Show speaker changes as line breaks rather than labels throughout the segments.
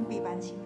必搬迁了。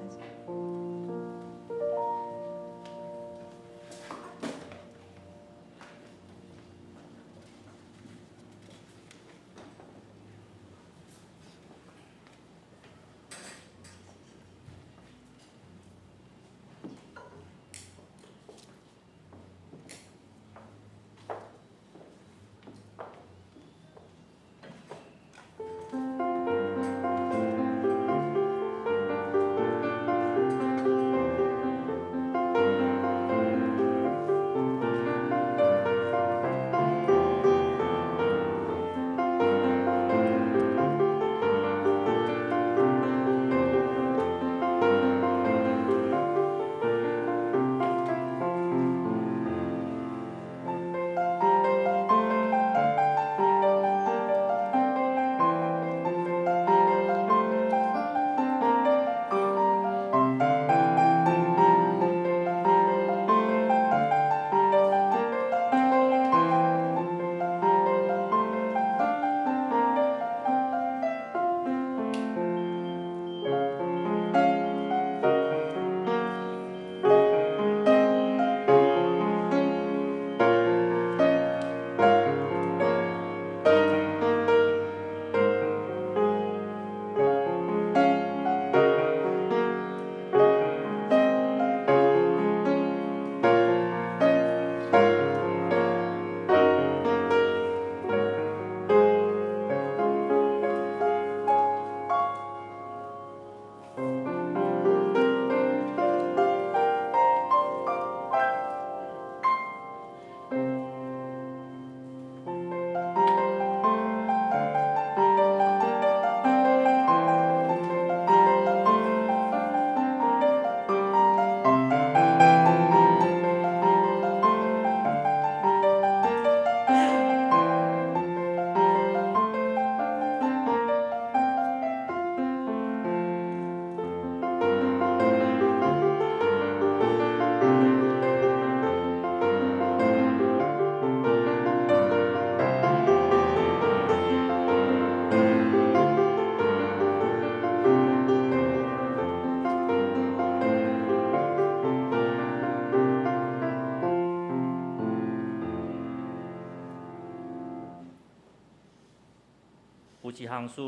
有一项事，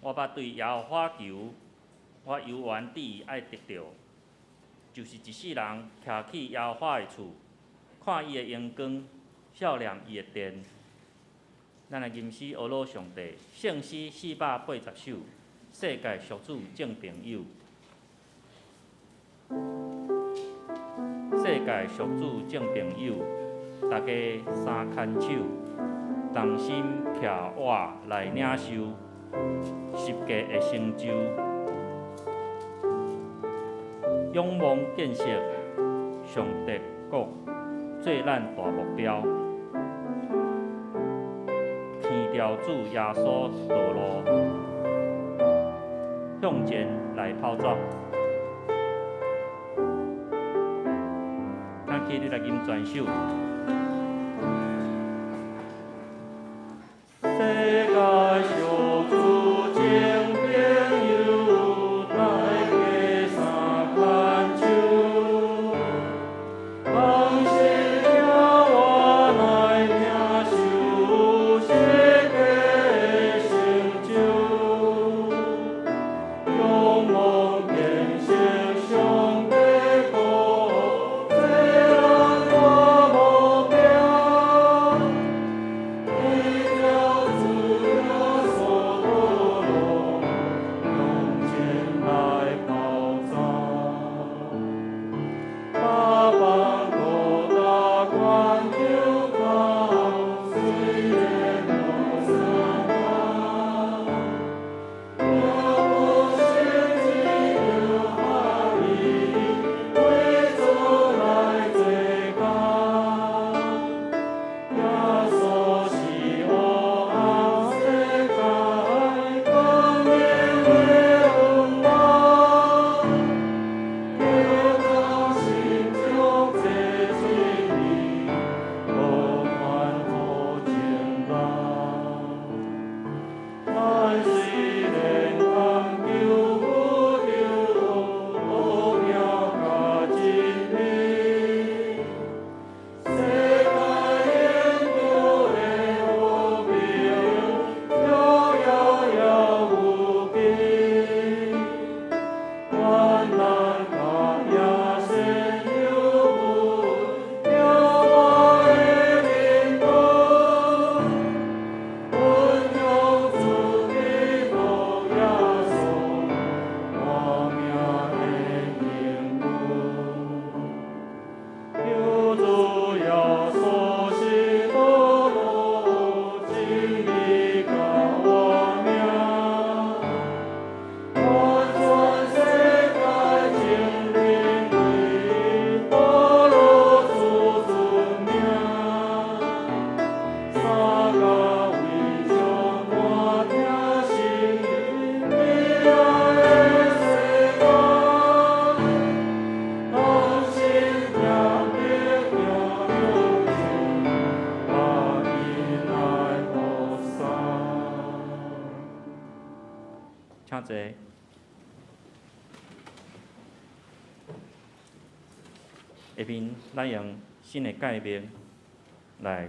我捌对耶和华求，我犹原旨意爱得到，就是一世人徛去耶和华的厝，看伊的阳光，照亮伊的殿。咱来吟诗学老上帝，圣诗480首，世界俗子正朋友。世界俗子正朋友，大家三牵手，同心徛活来领受十界的成就，仰望建设上帝国，做咱大目标。天朝主耶稣道路，向前来跑走。咱起你来吟全首。世界俗子正朋友，大家三牵手，同心徛活来领受世界成就，仰望建设上帝国，做咱大目下面咱用新的界面来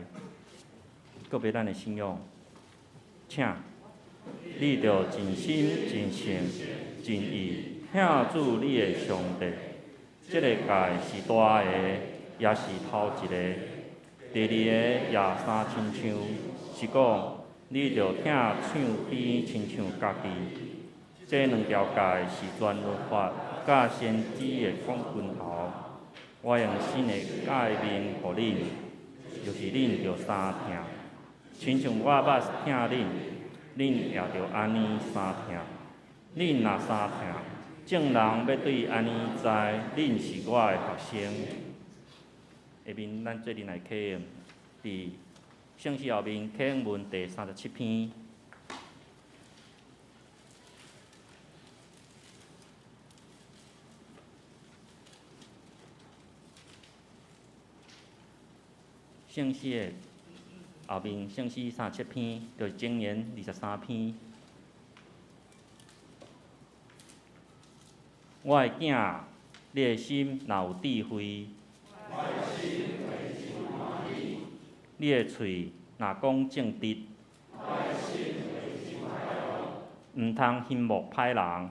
告别咱的信仰，请你着真心、真性、真意享主你的上帝。这个界是大个，也是头一个。第二个也三亲像，是讲你着听唱边亲像家己。这两条界是全律法甲先知的冠军头。我用新的界面互恁，就是恁着三听，亲像我捌听恁，恁也着安尼三听。恁若三听，众人要对安尼知，恁是我的学生。下面咱做阵来启用，伫圣诗后面启用文第37篇。圣诗的后面，圣诗37篇，就是箴言23篇。我的囝，你的心若有智慧，你的喙若讲正直，毋通羡慕歹人，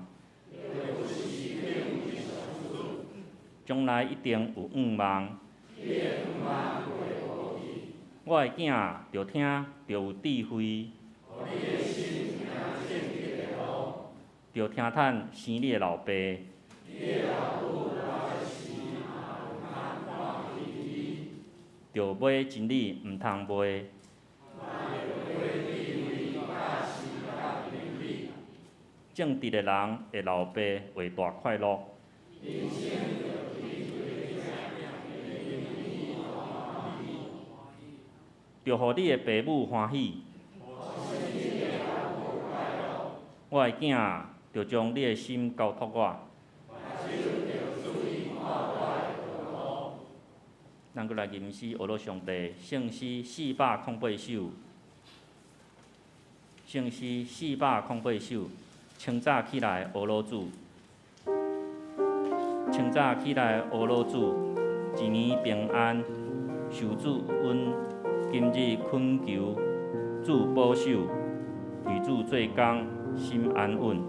将来一定有愿望。我的囝，着听，着有智慧，着听趁生你的老爸。着买真理，毋通卖。正直的人会老爸会大快乐。着互你的爸母欢喜。我的囝，着将你的心交托我。咱过来吟诗学罗上帝，圣诗408首，圣诗408首，清早起来学罗主，清早起来学罗主，一年平安，受主恩，今日恳求主保守，与主做工，心安稳。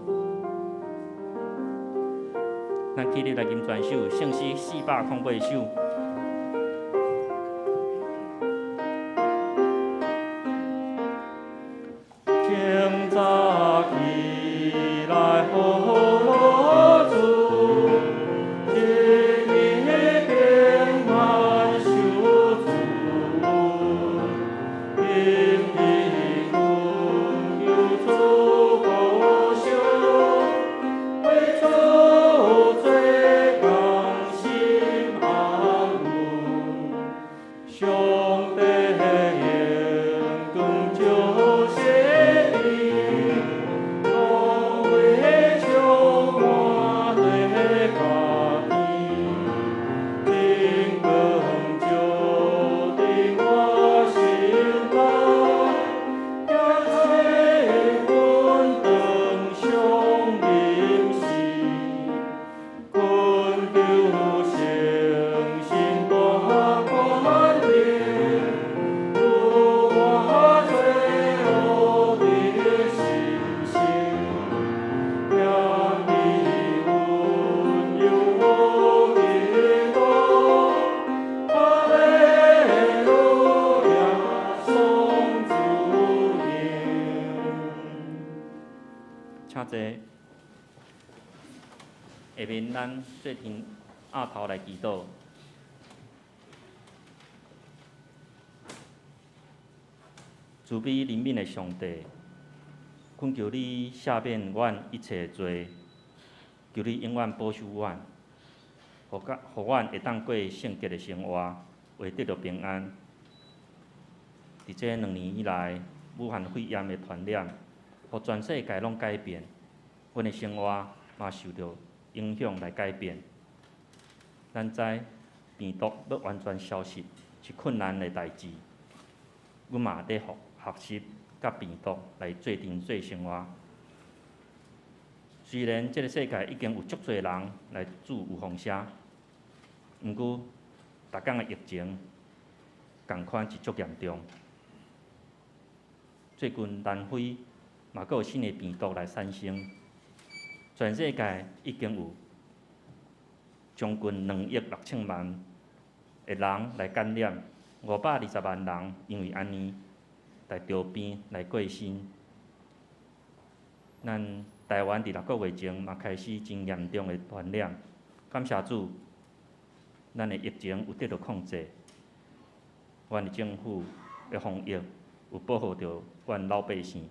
咱起立来吟全首，圣诗408首。清早起来学罗主，一年平安受主恩，今日恳求主保守，为主做工心安稳。上帝眼光就是下面咱做阵压头来祈祷。慈悲怜悯的上帝，恳求你赦免阮一切罪，求你永远保守阮，互阮会当过圣洁的生活，会得到平安。伫这2年以来，武汉肺炎的传染，互全世界拢改变，阮的生活嘛受到影响来改变。咱知病毒要完全消失是困难的代志，阮嘛在学习甲病毒来做阵做生活。虽然这个世界已经有足侪人来自有风声，毋过逐工的疫情共款是足严重。最近南非嘛，阁有新的病毒来产生，全世界已经有将近2亿6千万的人来感染，520万人因为安尼来着病来过身。咱台湾伫6个月前嘛开始真严重的传染，感谢主，咱的疫情有得到控制，阮的政府的防疫有保护着阮老百姓。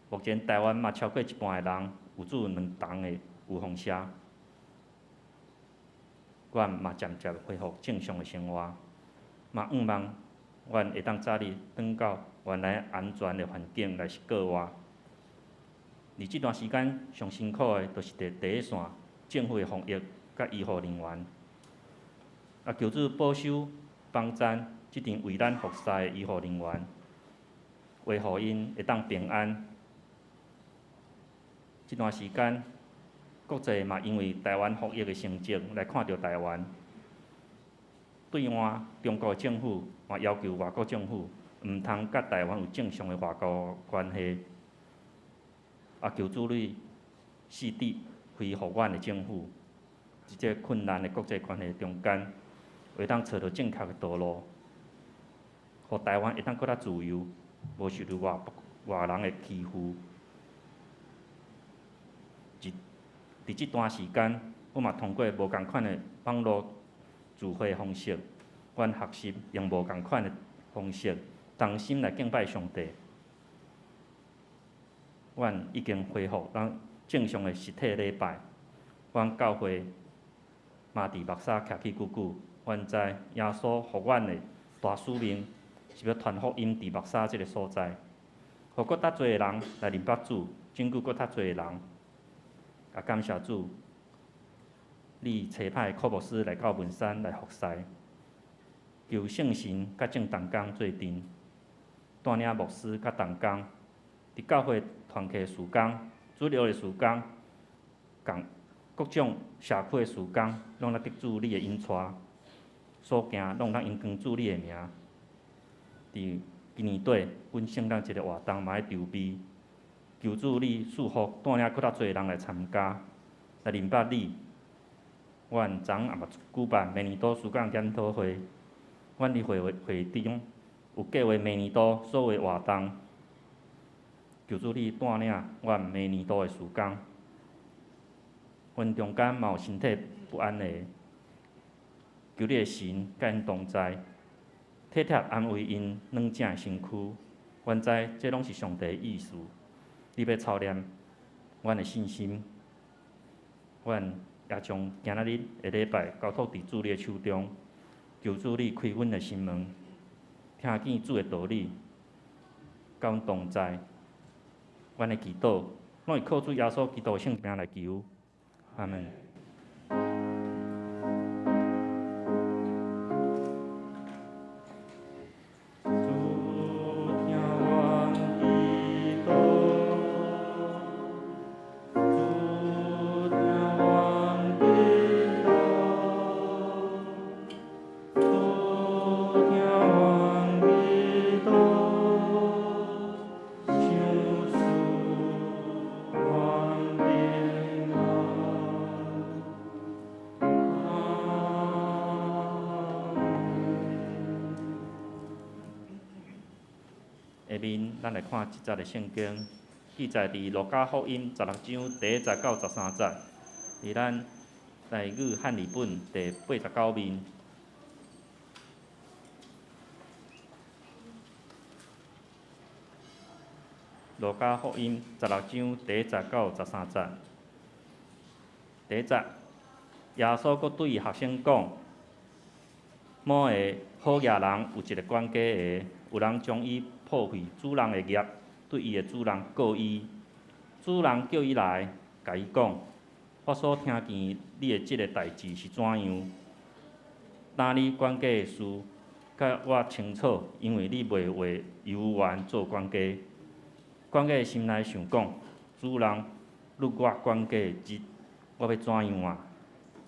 目前台湾嘛超过一半的人有注2重的有风险，阮嘛渐渐恢复正常的生活，嘛盼望阮会当早日转到原来安全的环境来过活。而这段时间上辛苦的，就是第一线政府的防疫甲医护人员。求主保守帮赞这场为咱服侍的医护人员，维护因会当平安。这段时间，国际嘛因为台湾防疫的成绩来看到台湾。对岸中国政府嘛要求外国政府毋通甲台湾有正常的外交关系。求主你四地恢复阮的政府，伫这困难的国际关系中间，会当找到正确的道路，互台湾会当搁较自由，无受到外人的欺负。伫这段时间，我嘛通过无共款的网络聚会方式，阮学习用无共款的方式，同心来敬拜上帝。阮已经恢复咱正常的实体礼拜，阮教会嘛伫目沙徛起久久。阮知耶稣互阮的大使命是要传福音伫目沙这个所在，互搁较侪人来认捌主，拯救搁较侪人。也感谢主，你差派科牧师来到文山来服侍，求圣神甲正同工做阵，带领牧师甲同工伫教会团契事工、主流的事工、各种社区的事工，拢来得主你的引带，所行拢咱因光主你的名。伫今年底，阮圣诞节的活动嘛爱筹备，求主你祝福，带领搁较侪人来参加，来认捌你。阮昨也嘛举办明年度事工检讨会，阮伫会中有计划明年度所有活动。求主你带领阮明年度的事工，阮中间嘛有身体不安的，求你的神甲因同在，体贴安慰因软正的身躯。阮知这拢是上帝的意思，你要操练阮的信心。阮也将今仔日的礼拜交托伫主你的手中，求主你开阮的心门，听见主的道理，甲阮同在。阮的祈祷，拢是靠主耶稣基督的圣名来求，阿门。下面咱来看一节的圣经，记载伫路加福音16章第1节到13节，伫咱台语汉语本第89面。路加福音16章第1节到13节。第1节，耶稣阁对学生讲：某个好野人有一个管家的，有人将伊破坏主人的业，对伊的主人告伊。主人叫伊来，甲伊讲：我所听见你的即个代志是怎样？当你管家的事，甲我清楚，因为你袂为游园做管家。管家心内想讲：主人，汝我管家的职，我要怎样啊？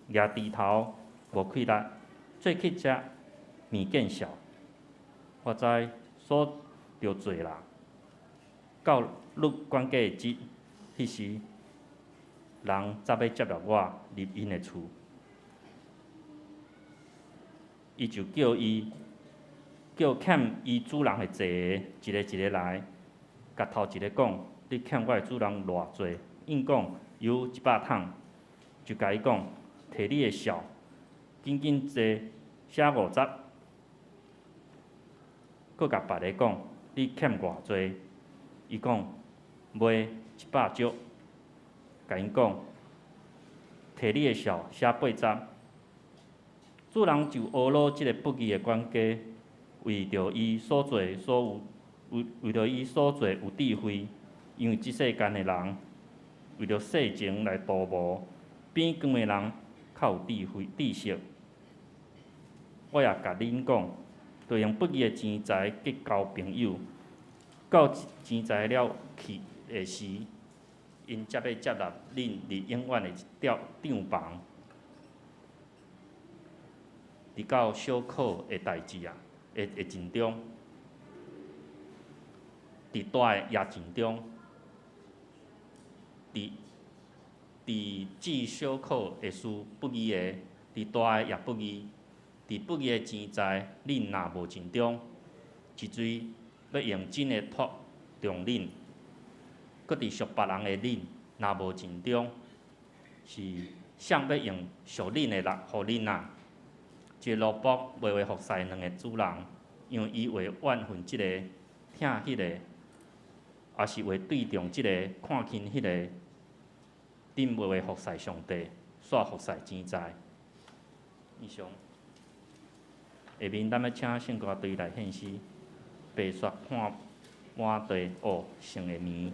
也低头无气力，做去食面见笑。我知所着做啦。到律管家日，迄时人则要接纳我入因的厝，伊就叫欠伊主人的债一个一个来，甲头一个讲，你欠我的主人偌济？应讲有100桶，就甲伊讲，摕你的孝，紧紧坐写50。佫甲别个讲，你欠偌济？伊讲卖100足，甲因讲，摕你的孝写80。主人就懊恼即个不义的管家，为着伊所做有智慧，因为即世间的人为着世情来图谋，变光的人较有知识。我也甲恁讲，着用不义的钱财结交朋友，到钱财了去的时，因才要接纳恁入永远的帐房。伫到小可的代志啊，会尽中，伫大的也尽中，伫治小可的事不义的，伫大的也不义，伫不义的钱财，恁若无尽中，一嘴要用真的托重恁，搁伫属别人的恁若无尽中，是谁要用属恁的力互恁啊？一个萝卜袂会服侍两个主人，因为伊会怨恨即个，疼迄个，也是会对重即个，看轻迄个。恁袂会服侍上帝，煞服侍钱财。以上。下面咱要请圣歌队来献诗，白雪看满地乌，成的棉。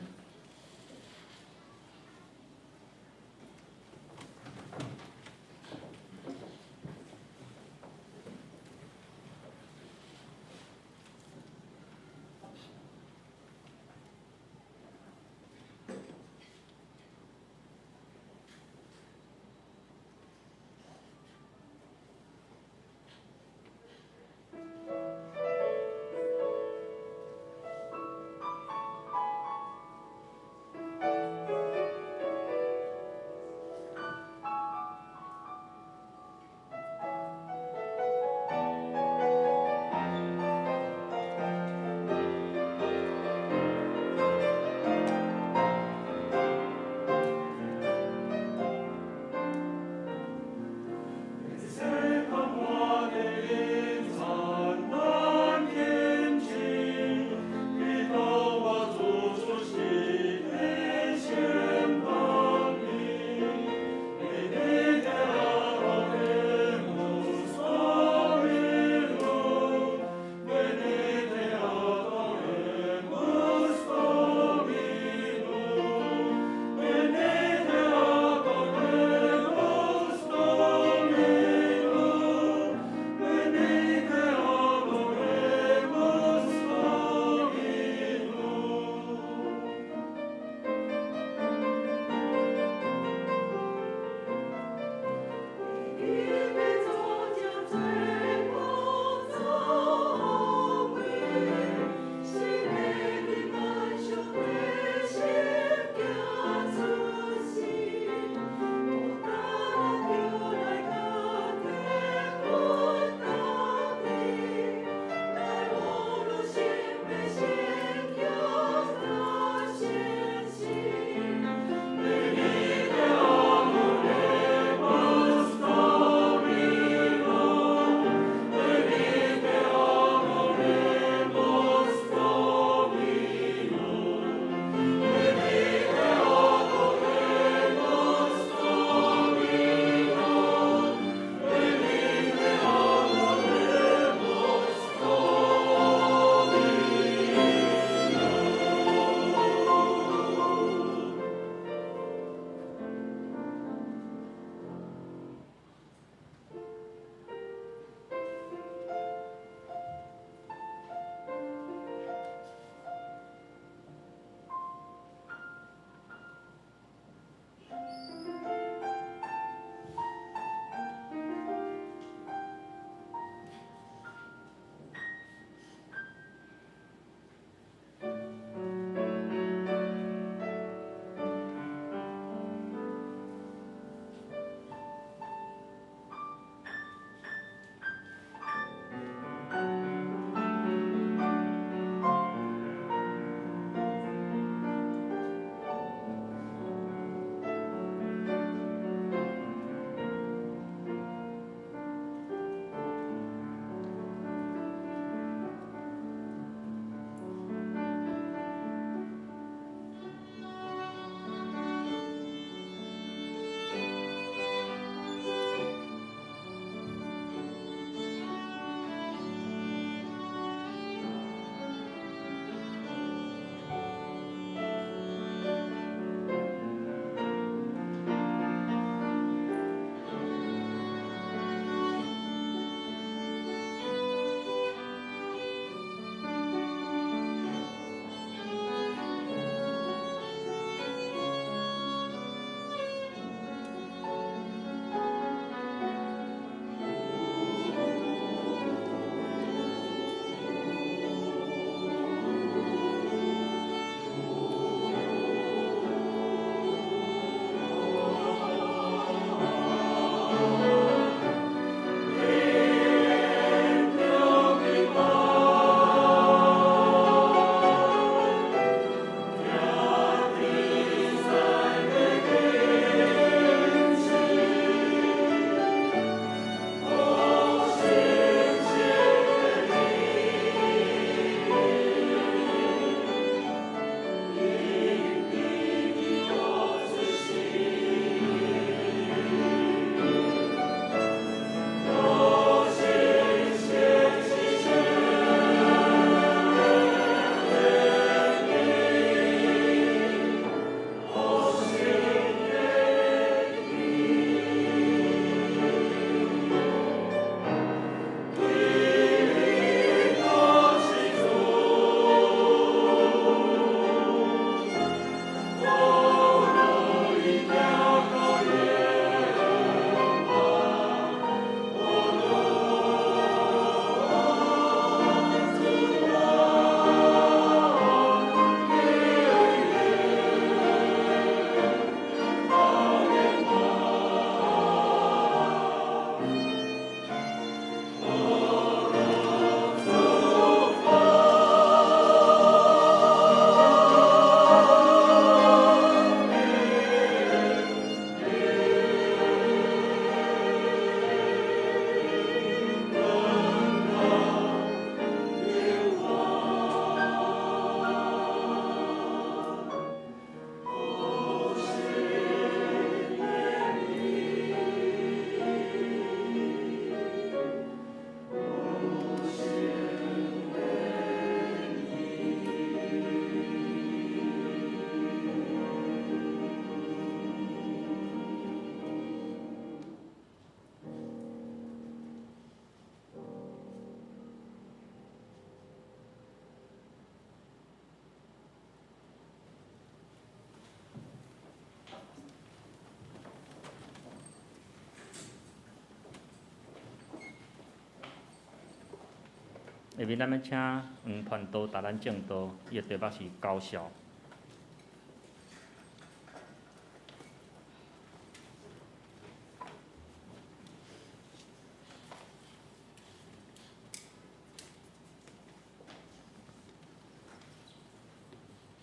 下面咱要请黄传道答咱正道，伊的题目是高效。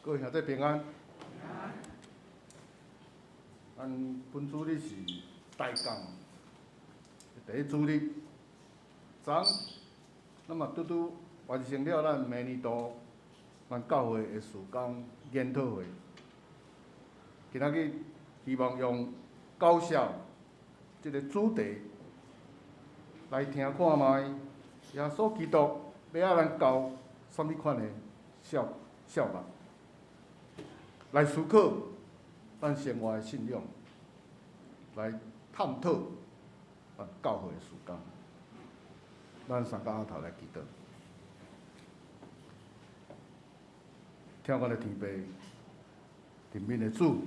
各位兄弟平安。咱本主日是大讲第一主日，昨咱嘛拄拄完成了咱明年度咱教会的事工研讨会。今仔日希望用高效这个主题来听看卖，耶稣基督要咱交什么款的效目，来思考咱生活的信仰，来探讨咱教会的事工。咱三甲头来祈祷，听我的天父，天面的主，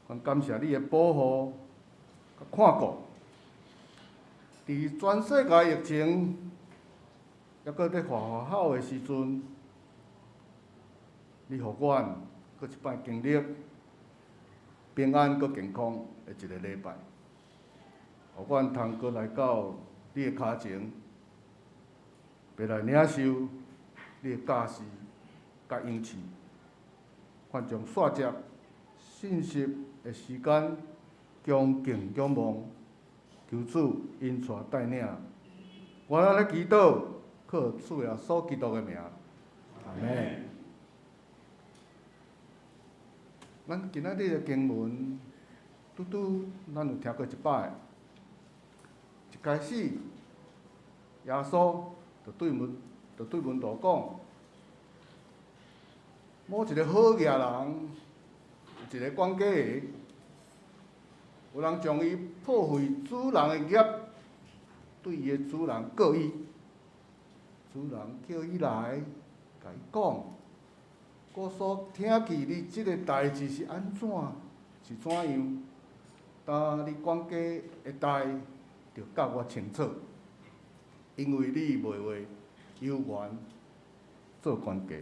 阮感谢你的保护、甲看顾，伫全世界疫情抑搁伫华好的时阵，你互阮搁一摆经历平安搁健康的一个礼拜，互阮通搁来到你的脚前，要来领受你的教示甲应许，愿将煞接信息的时间恭敬仰望，求主因带带领。我咱咧祈祷，靠主耶稣基督的名，阿门。咱今仔日的经文，拄拄咱有听过一摆。一开始，耶稣就对门徒讲：某一个好业人，有一个管家的，有人将伊破坏主人的业，对伊的主人告伊。主人叫伊来，甲伊讲。我所听见你即个代志是安怎？是怎样？但你管家的代，就甲我清楚，因为你袂话有缘做管家。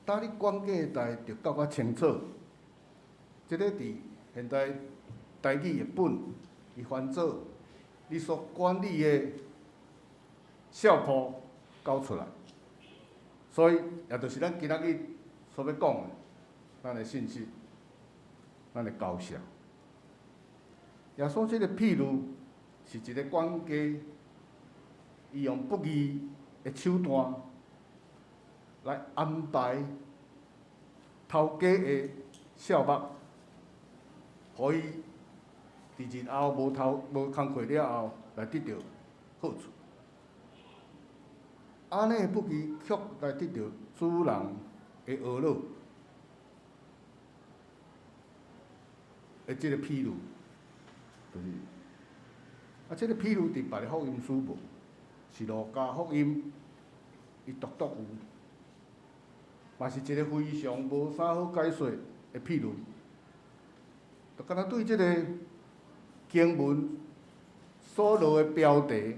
但你管家的代，就甲我清楚。即个伫现代台语译本，伊翻做你所管理的校铺。交出来，所以也就是咱今仔日所要讲的，咱的信息，咱的高效。耶稣这个譬如是一个管家，伊用不义的手段来安排头家的数目，互伊伫日后无工课了后来得到好处。安尼不义却来得到主人的懊恼的这个譬如，就是这个譬如伫别个福音书无，是路加福音伊独有，嘛是一个非常无啥好解说的譬如，就敢若对这个经文所落的标题，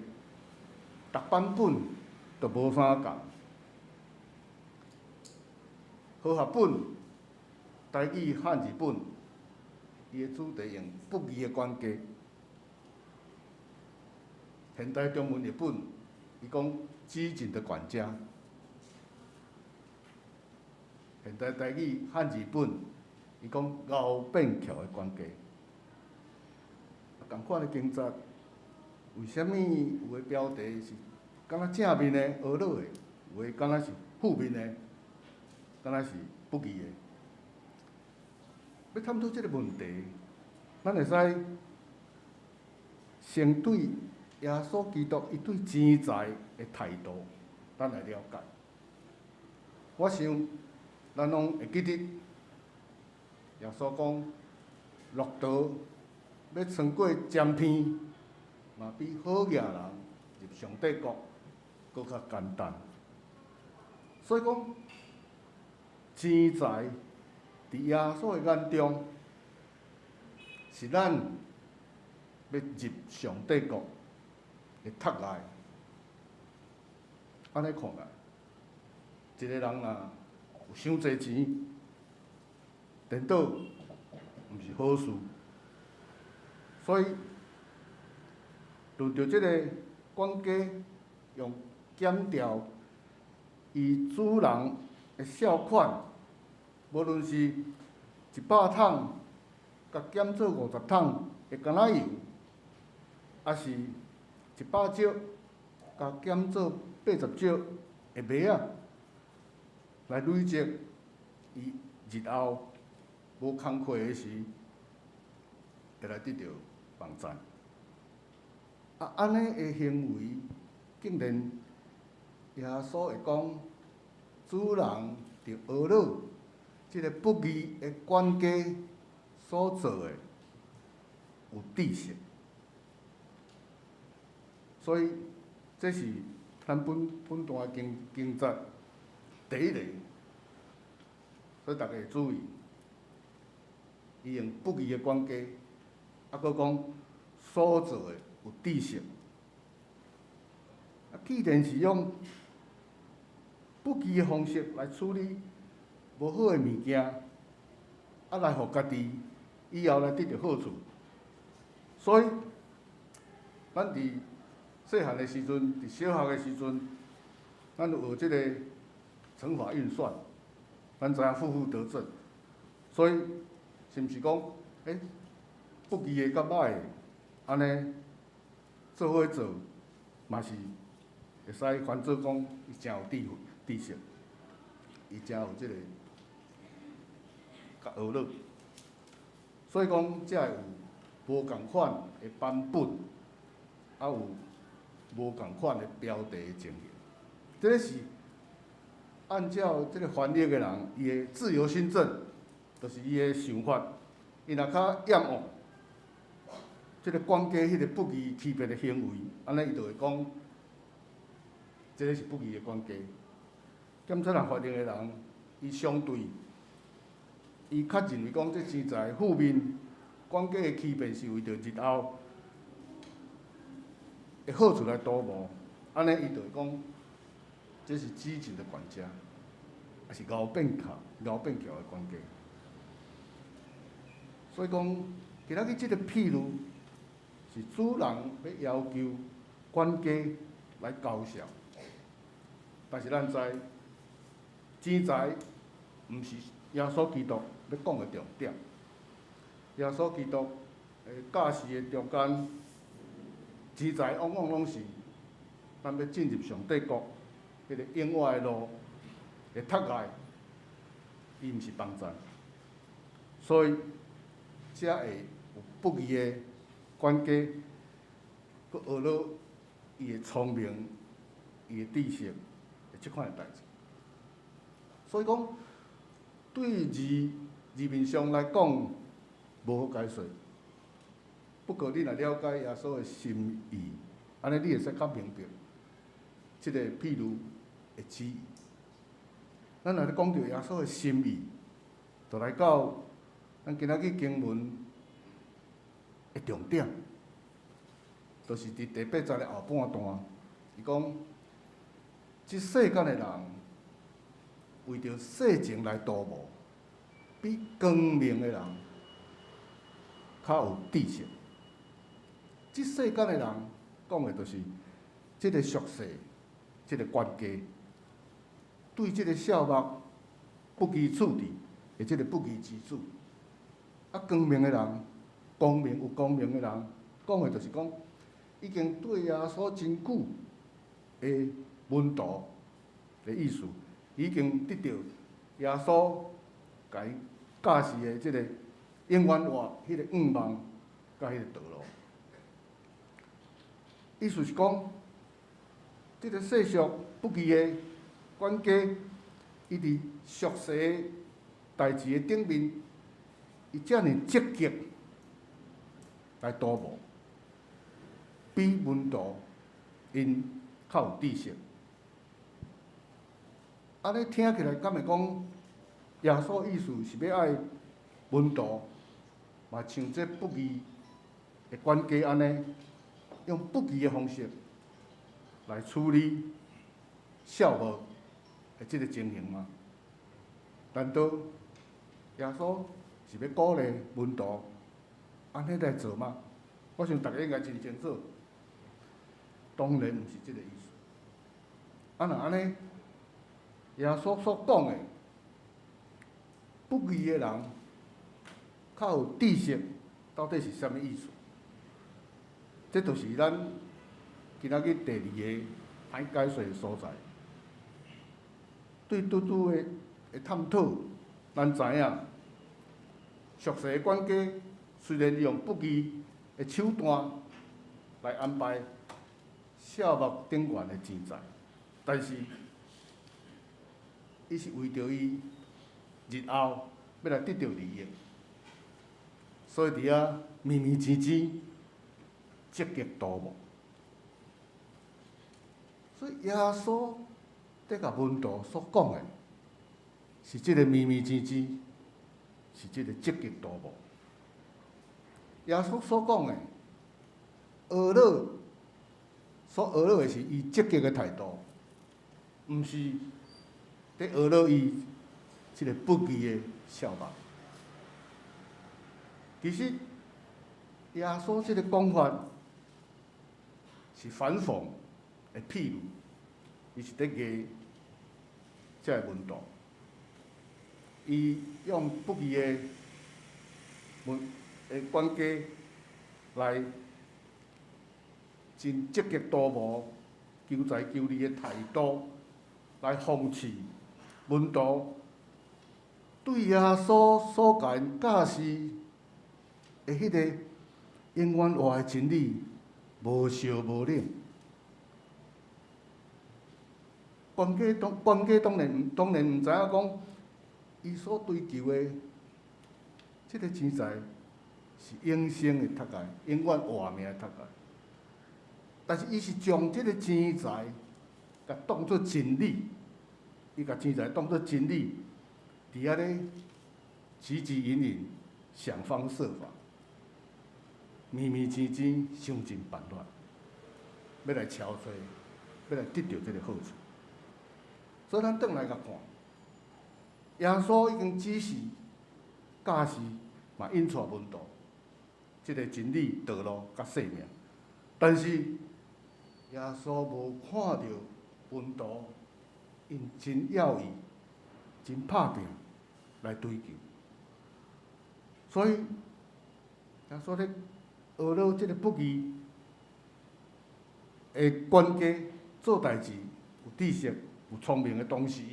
逐版本。都无啥共，和合本、台语汉字本，伊的主题用不义的管家；现代中文译本，伊讲激进的管家；现代台语汉字本，伊讲敖变巧的管家。共款的经节，为虾米有的标题是？敢若正面的懊恼的，有诶敢若是负面的，敢若是不义的。要探讨即个问题，咱会使先对耶稣基督伊对钱财的态度，咱来了解。我想，咱拢会记得，耶稣讲，骆驼要穿过尖片，嘛比好业人入上帝国。搁较简单，所以讲，钱财伫耶稣的眼中，是咱要入上帝国会读来，安尼看来，一个人若有伤济钱，颠倒毋是好事。所以，论着即个管家用减掉伊主人的缴款，无论是100桶，甲减做50桶的橄榄油，还是100石，甲减做80石的麦仔，来累积伊日后无工课的时，会来得到帮助。安尼的行为，竟然耶稣会讲，主人着懊恼即个不义的管家所做的有知识。所以，这是咱本段经节第一个，所以大家要注意，伊用不义的管家，搁讲所做的有知识。既然是用不义的方式来处理无好的物件，来互家己以后来得到好处，所以咱伫细汉的时阵，伫小学的时阵，咱有学即个乘法运算，咱知影负负得正。所以，是毋是讲，不义的甲歹的，安尼做伙做，嘛是会使翻做讲，伊真有知识，伊真有即个甲学乐。所以讲，才会有无共款的版本，有无共款的标题的情形。这是按照这个翻译的人伊的自由心证，就是伊的想法，伊若较厌恶这个管家迄个不义区别的行为，安尼伊就会讲，这个是不义的管家。检察人法庭的人，伊相对，伊较认为讲这钱财负面，管家的欺骗是为着日后的好处来图谋，安尼伊就会讲，这是激进的管家，也是敖变巧的管家。所以讲，今仔日这个譬如，是主人要要求管家来交涉，但是咱知，钱财毋是耶稣基督要讲的重点。耶稣基督教示的中间，钱财往往拢是咱要进入上帝国迄个永远的路的阻碍，伊毋是帮助，所以才会有不义的管家，佮学了伊的聪明、伊的知识的即款的代志。所以讲，对字面上来讲无好解说。不过你若了解耶稣的心意，安尼你会使较明白即个譬如的旨意。咱若咧讲到耶稣的心意，就来到咱今仔日经文的重点，就是伫第8节的后半段，伊讲，即世间的人为着世情来图谋，比光明的人较有知识。即世间的人讲的就是即个俗世，即个管家，对即个小目不予处理的即个不义之主。光明的人，光明的人，讲的就是讲，已经对耶稣真久的门徒的意思，已经得到耶稣甲伊教示的即个永远活迄个愿望，甲迄个道路。意思是讲，即个世俗不义的管家，伊伫俗世代志的顶面，伊遮尔积极来图谋，比门徒因较有知识。安尼听起来，敢会讲耶稣意思是要爱门徒，嘛像这不义的管家安尼，用不义的方式来处理孝无的即个情形吗？难道耶稣是要鼓励门徒安尼来做吗？我想大家应该真清楚，当然毋是即个意思。若安尼，耶稣所讲的不义的人较有知识，到底是啥物意思？这就是咱今仔日第二个歹解说的所在。对拄拄的探讨，咱知影俗世的管家虽然用不义的手段来安排小目顶悬的钱财，但是伊是为着伊日后要来得到利益，所以伫遐绵绵滋滋、积极图谋。所以耶稣在甲门徒所讲的，是即个绵绵滋滋，是即个积极图谋。耶稣所讲的恶乐，所恶乐的是伊积极的态度，毋是在恶乐伊即个不义的笑目。其实耶稣即个讲法是反讽的譬喻，伊是伫艺即个门徒，伊用不义的管家来真积极图谋、求财求利的态度，来讽刺门徒对耶稣所甲因教示的迄个永远活的真理无烧无冷。管家当然毋知影讲，伊所追求的即个钱财是永生的读界，永远活命的读界。但是伊是将即个钱财，甲当作真理，伊甲钱财当作真理，伫遐咧汲汲营营，想方设法，绵绵滋滋，想尽办法，要来敲诈，要来得到即个好处。所以咱转来甲看，耶稣已经指示、教示，嘛引带门徒，即个真理、道路甲生命。但是耶稣无看到门徒因真要义、真拍拼来追求，所以耶稣咧学了即个不义的管家做代志有知识、有聪明的同时，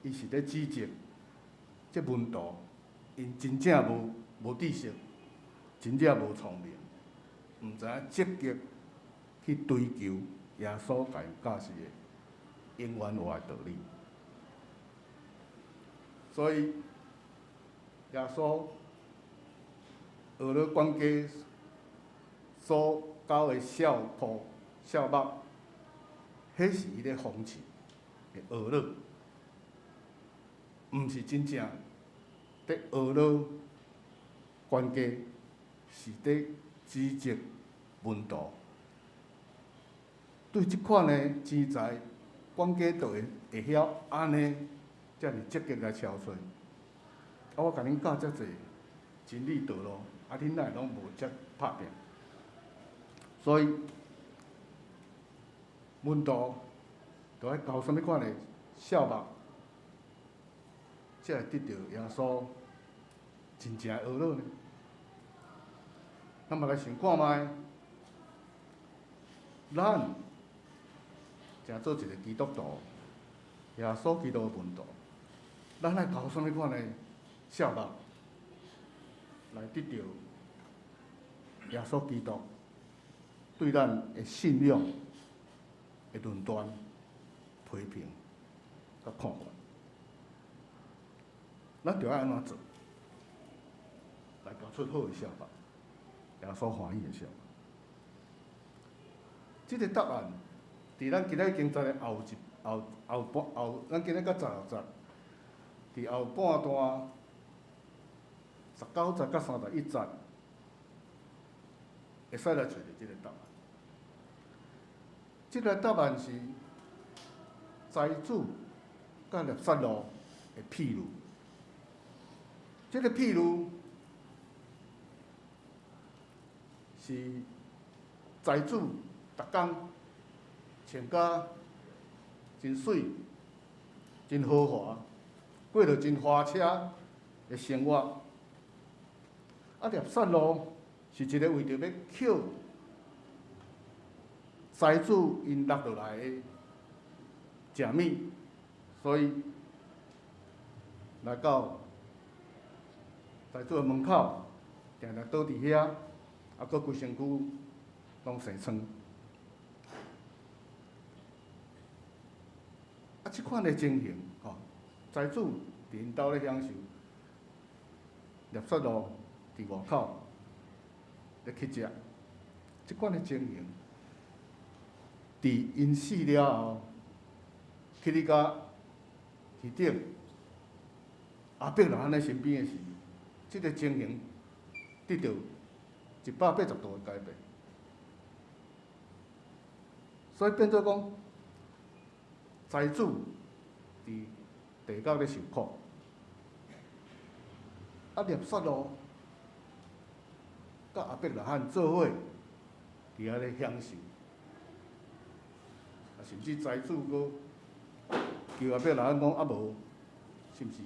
伊是咧指责即门徒因真正无知识，真正无聪明，毋知影积极去追求耶稣甲因教示的永远活的道理。所以耶稣学了管家所教的笑目，迄是伊咧讽刺的学了，毋是真正伫学了管家，是伫指责门徒。对即款的钱财，管家就会晓安尼遮尔积极来敲诈。我甲恁教遮济真理道路，恁哪会拢无遮拍拼？所以门徒就爱交什物款的笑目，才会得到耶稣真正的学了呢？咱嘛来想看卖，咱正做一个基督徒，耶稣基督的门徒，咱爱交什物款的笑目，来得到耶稣基督对咱的信仰的论断、批评、甲看法，咱着爱安怎做，来交出好的笑目，耶稣欢喜的笑目。即个答案，伫咱今仔经节的咱今仔到16节，伫后半段19节到31节，会使来找到即个答案。即个答案是财主甲粒杀路的譬如。即个譬如是财主逐工穿甲真水、真豪华，过着真花车的生活。啊，粒杀路是一个为着要捡财主因落落来的食物，所以来到财主的门口，定定倒伫遐，啊，佮规身躯拢生疮。啊，即款的情形，吼，财主伫因兜咧享受，粒杀路伫外口咧去食，即款的情形，伫因死了后，去你甲鱼顶阿伯老汉咧身边的时，即个情形得到180度的改变，所以变做讲，财主伫地沟咧受苦，啊，粒杀路甲阿伯老汉做伙伫遐咧享受，啊，甚至财主阁叫阿伯老汉讲啊无，是毋是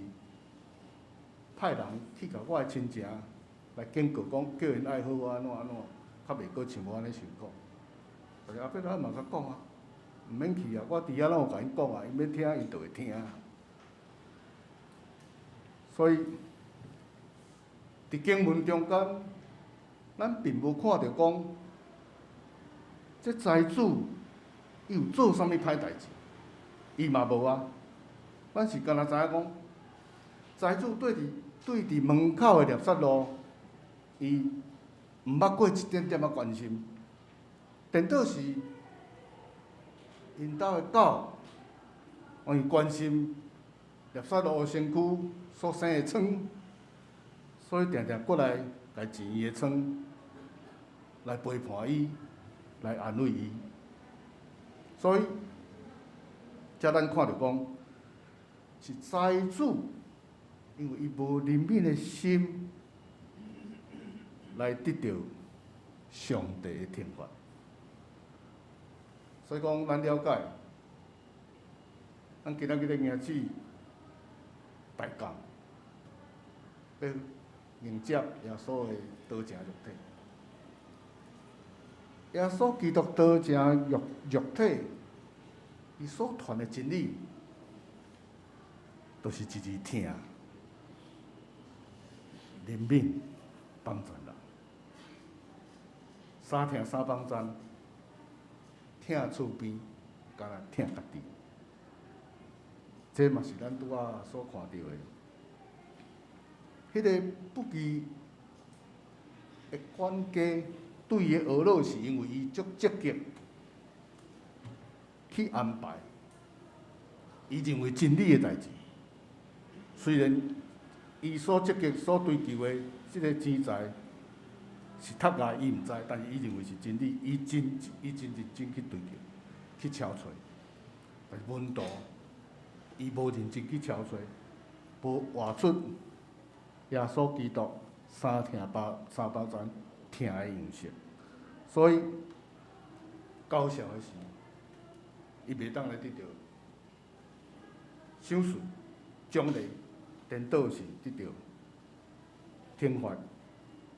派人去甲我的亲情来警告讲，叫因爱好安怎安怎，较袂阁像我安尼受苦。但是阿伯老汉嘛甲讲啊，毋免去啊，我伫遐拢有甲因讲啊，伊要听伊就会听。所以伫经文中间，咱并无看到讲，这财主伊有做啥物歹代志，伊嘛无啊。咱是干那知影讲，财主对伫门口的粒杀路，伊毋捌过一点点仔关心，颠倒是因兜的狗，互伊关心粒杀路的身躯所生的疮，所以定定过来来治伊的疮，来陪伴伊，来安慰伊。所以，则咱看到讲，是财主，因为伊无怜悯的心，来得到上帝的天罚。所以讲，咱了解，咱今仔日的日子，大工要迎接耶稣的道成肉体。耶稣基督道成肉体，伊所传的真理，都是一字听、怜悯、帮助人，三听三帮助，听厝边，甲咱听家己。这嘛是咱拄仔所看到的。迄个不义的管家对伊的懊恼，是因为伊足积极去安排，伊认为真理的代志。虽然伊所积极、所追求的即个钱财是读牙，伊毋知，但是伊认为是真理，伊真认真去追求、去敲找。但是问题，伊无认真去敲找，无画出耶稣基督三包装听的样式，所以搞笑的是，伊袂当来得到赏赐、奖励，颠倒是得到天罚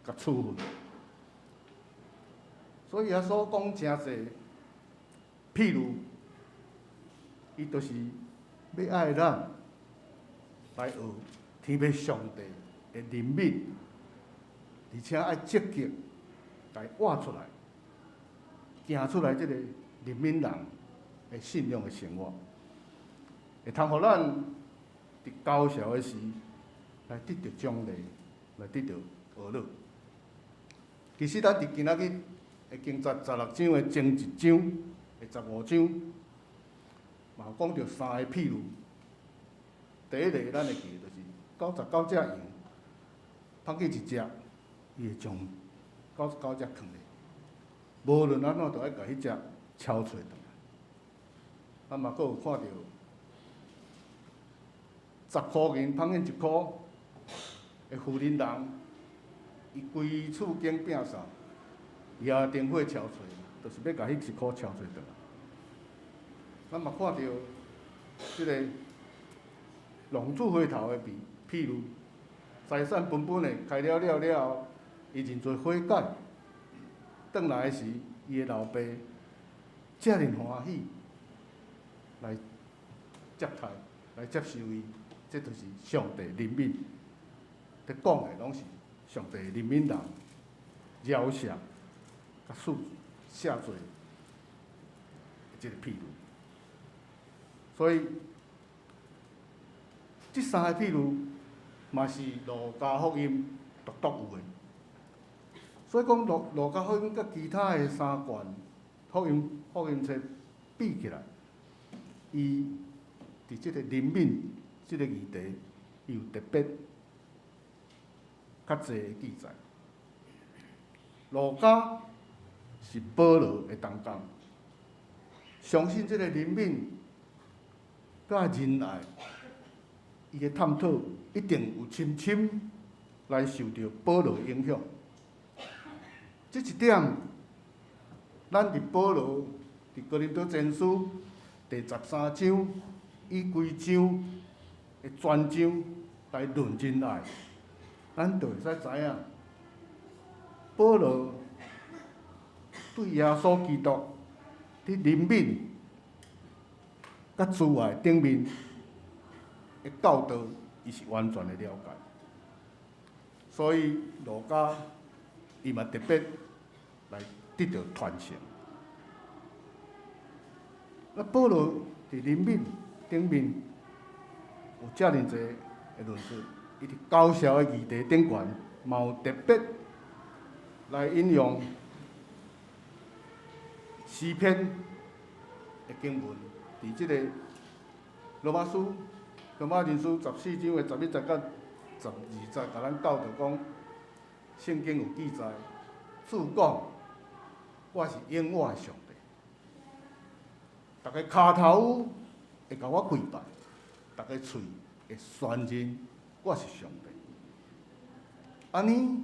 甲处分。所以耶稣讲诚济，譬如，伊就是要爱咱来学天父上帝的怜悯，而且爱积极来活出来，行出来这个怜悯人的信仰的生活，会通互咱伫高潮的时来得到奖励，来得到娱乐。其实咱伫今仔日的经16章的前1章的15章，嘛讲到3个譬如。第一个咱会记就是99只羊，放去一只，伊会将99只藏咧，无论安怎都爱甲迄只敲出来。咱嘛佫有看到10箍银捧印1箍的富人人，伊规厝间摒扫，也灯火敲碎，就是要甲迄1箍敲碎倒来。咱嘛看到即个浪子回头的譬如，财产分的开了后，伊认做悔改，转来时，伊的老爸遮尔欢喜来接待、来接受伊，这就是上帝怜悯。伫讲的拢是上帝怜悯人、饶恕、甲赦罪的即个譬如。所以，即3个譬如嘛是路加福音独有的。所以讲路加福音甲其他的3卷福音册比起来，伊伫即个怜悯即个议题，伊有特别较侪的记载。路加是保罗的同工，相信即个怜悯甲仁爱，伊的探讨一定有深深来受到保罗的影响。这一点，咱伫保罗伫哥林多前书第13章以规章的全章来论仁爱，咱就会使知影，保罗对耶稣基督伫怜悯甲慈爱顶面的教导，伊是完全的了解。所以路加伊嘛特别来得到传承。那保罗伫怜悯顶面有遮尔侪的论述，伊伫高效的议题顶悬，嘛有特别来引用诗篇的经文，伫即个罗马人书14章的11节到12节，甲咱教导讲，圣经有记载，主讲我是永活的上帝，逐个骹头会甲我跪拜，逐个喙会宣认我是上帝。安尼，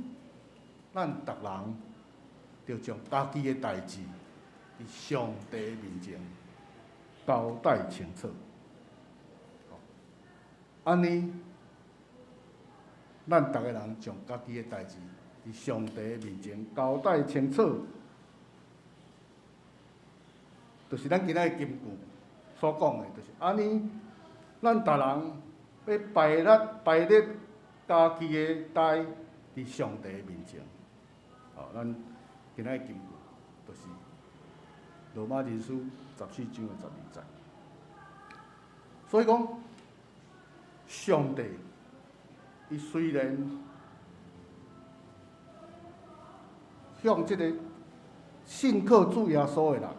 咱逐人着将家己的代志伫上帝面前交代清楚。安尼，咱逐个人将家己的代志伫上帝面前交代清楚，就是咱今仔日金句所讲的，就是安尼。咱逐人要摆列家己的代伫上帝面前。咱今仔日金句就是罗马人书14章的12节。所以讲，上帝伊虽然向即个信靠主耶稣的人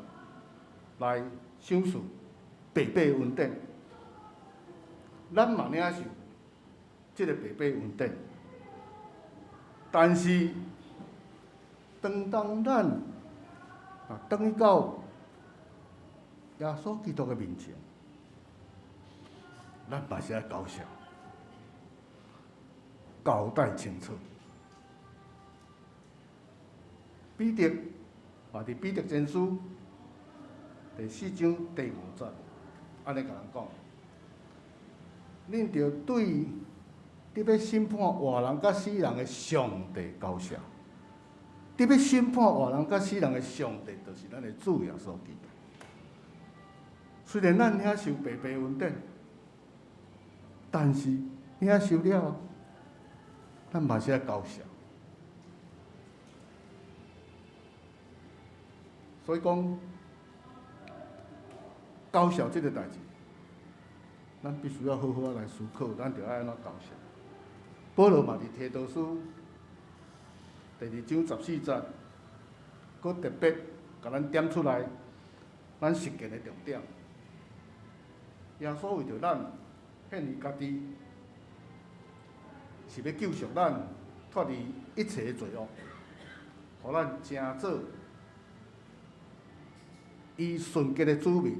来赏赐白白恩典，咱嘛领受即个白白恩典，但是当咱转去到耶稣基督的面前，咱嘛是爱交涉，交代清楚。彼得嘛伫彼得前书第4章第5节，安尼甲人讲：恁着对伫要审判活人甲死人的上帝交涉。伫要审判活人甲死人的上帝，就是咱的主耶稣基督。虽然咱领受白白恩典，但是领受了，咱嘛是爱交涉。所以讲，交涉这个代志，咱必须要好好来思考，咱着爱安怎交涉。保罗嘛伫提多书第2章14节，佫特别甲咱点出来咱实践的重点。耶稣为着咱献于家己，是要救赎咱脱离一切的罪恶，互咱成做伊纯洁的子民，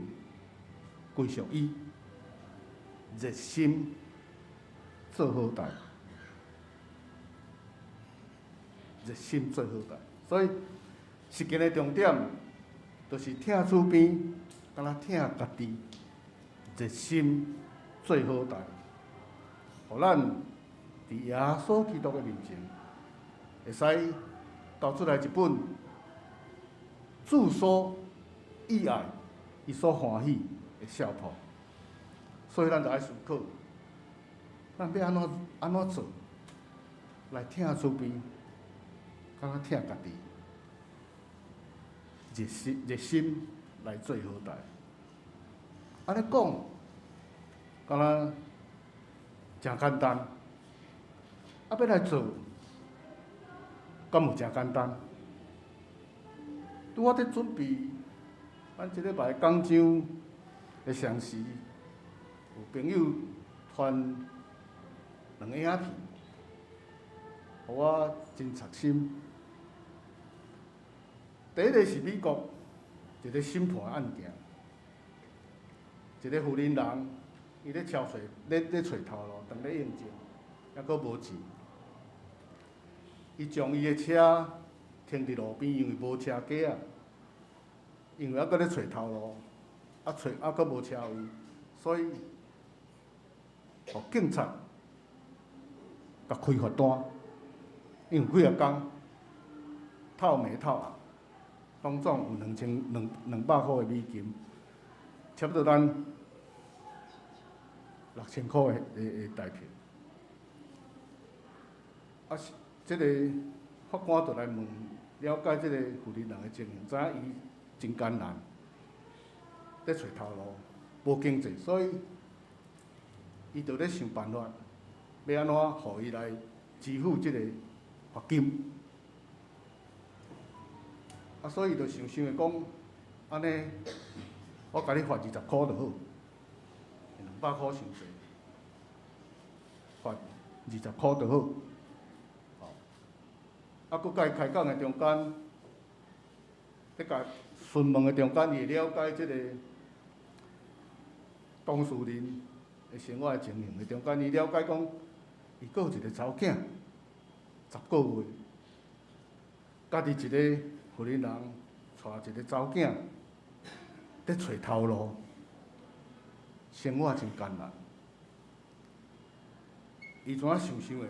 归属伊，热心做好代，热心做好代。所以实践的重点，就是疼厝边，敢若疼家己，热心做好代，互咱伫耶稣基督的面前，会使交出来一本主所喜爱、伊所欢喜的孝谱。所以咱就爱思考，咱要安怎做来疼厝边，敢若疼家己，热心来做好代。安尼讲，敢若真简单，啊要来做，敢有真简单？拄我伫准备咱即礼拜讲章的详时，有朋友传2个影片，互我真插心。第一个是美国一个审判案件，一个富人人，伊咧找咧找头路，当咧应征，还佫无钱。伊将伊的车停伫路边，因为无车架啊，因为还佫咧找头路，佫无车位，所以互警察甲开罚单，因为几啊工透暝透暗，拢总有200块的美金，差不多咱6000块的台票。啊，即个法官就来问，了解即个富人人的情形，知影伊真艰难，咧找头路，无经济，所以伊就咧想办法，要安怎互伊来支付即个罚金。啊，所以就想的讲，安尼我甲你罚20箍就好，200箍伤济，罚20箍就好。啊，佫甲伊开讲的中间，咧甲询问的中间，伊会了解即个当事人的生活的情形的中间，伊了解讲，伊佫有一个查某囝，10个月，家己一个富人人带一个查某囝，咧找头路，生活真艰难。伊怎啊想的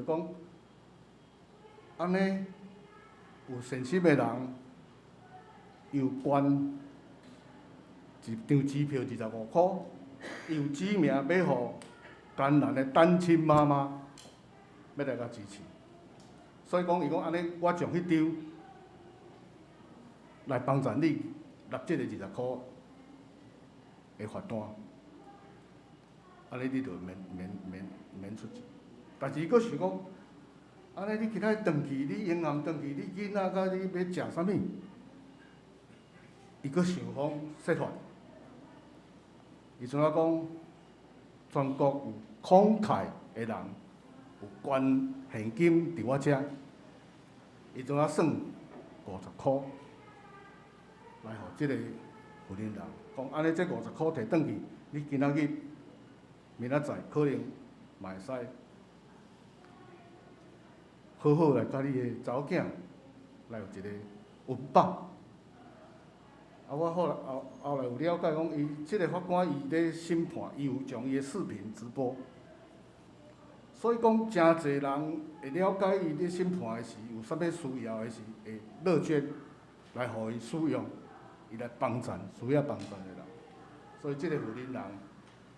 讲，安尼有善心的人，又捐一张支票25箍，有指名要互艰难的单亲妈妈要来甲支持。所以讲，伊讲安尼，我从迄张来帮助你纳即个20箍的罚单，安尼你就免出钱。但是伊佫想讲，安尼你今仔转去，你银行转去，你囡仔甲你要食啥物？伊佫想方设法。伊怎啊讲？全国有慷慨的人，有捐现金伫我遮，伊怎啊算50箍来互即个富人人，讲安尼这50箍摕转去，你今仔日、明仔载可能嘛会使好好来甲你的查某囝来有一个温饱。啊，我后来有了解讲，伊即个法官伊咧审判，伊有将伊的视频直播，所以讲真侪人会了解伊咧审判的时有啥物需要的时，会乐捐来互伊使用，伊来帮助需要帮助的人。所以即个富人人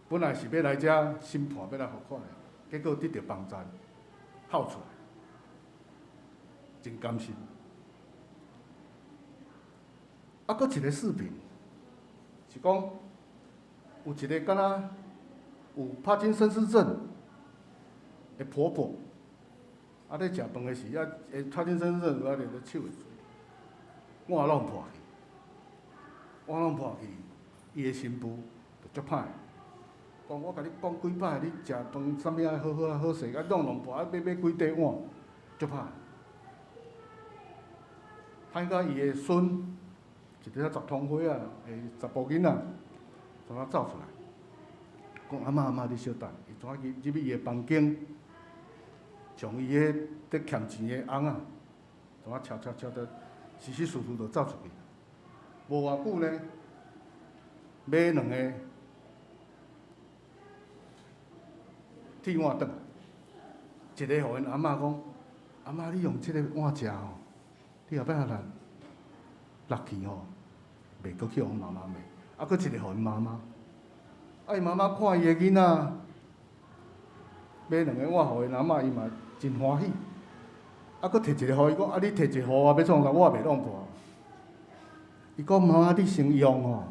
本来是要来遮审判，要来罚款的，结果得到帮助，好出来，真甘心。啊，佫一个视频，是讲有一个敢若有帕金森氏症的婆婆，啊咧食饭的时啊，帕金森氏症有咧手会水，碗拢破去，伊的新妇就足歹，讲我甲你讲几摆，你食饭啥物爱好好啊好势，啊弄破，啊买几块碗，足歹，歹甲伊的孙。一个10通岁啊，查甫囡仔，怎啊走出来，讲阿嬷，你稍等，伊怎啊入去伊的房间，将伊迄得欠钱的翁啊，怎啊悄的，稀稀疏疏就走出去。无偌久呢，买2个铁碗转来，一个互因阿嬷讲，阿嬷你用即个碗食吼，你后壁若落去吼，袂阁去互妈妈骂，啊，佫一个互因妈妈。啊，因妈妈看伊的囡仔买2个碗互因阿嬷，伊嘛真欢喜。啊，佫摕一个互伊讲，啊，你摕一个互我，要创啥？我也袂弄破。伊讲妈妈，你先用吼，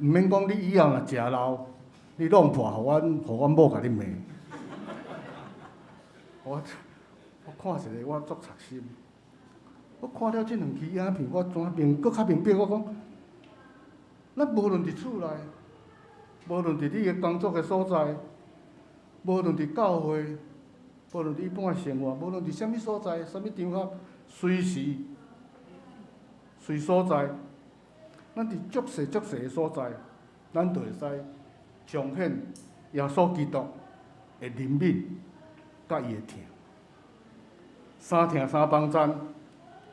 毋免讲你以后若食老，你弄破互阮某甲你骂。我看一个，我足插心。我看了即2期影片，我怎佫较明白，我讲，咱无论伫厝内，无论伫你个工作个所在，无论伫教会，无论伫一般生活，无论伫啥物所在、啥物场合，随时、随所在，咱伫足细个所在，咱就会使彰显耶稣基督的怜悯，甲伊的疼。三疼三帮赞，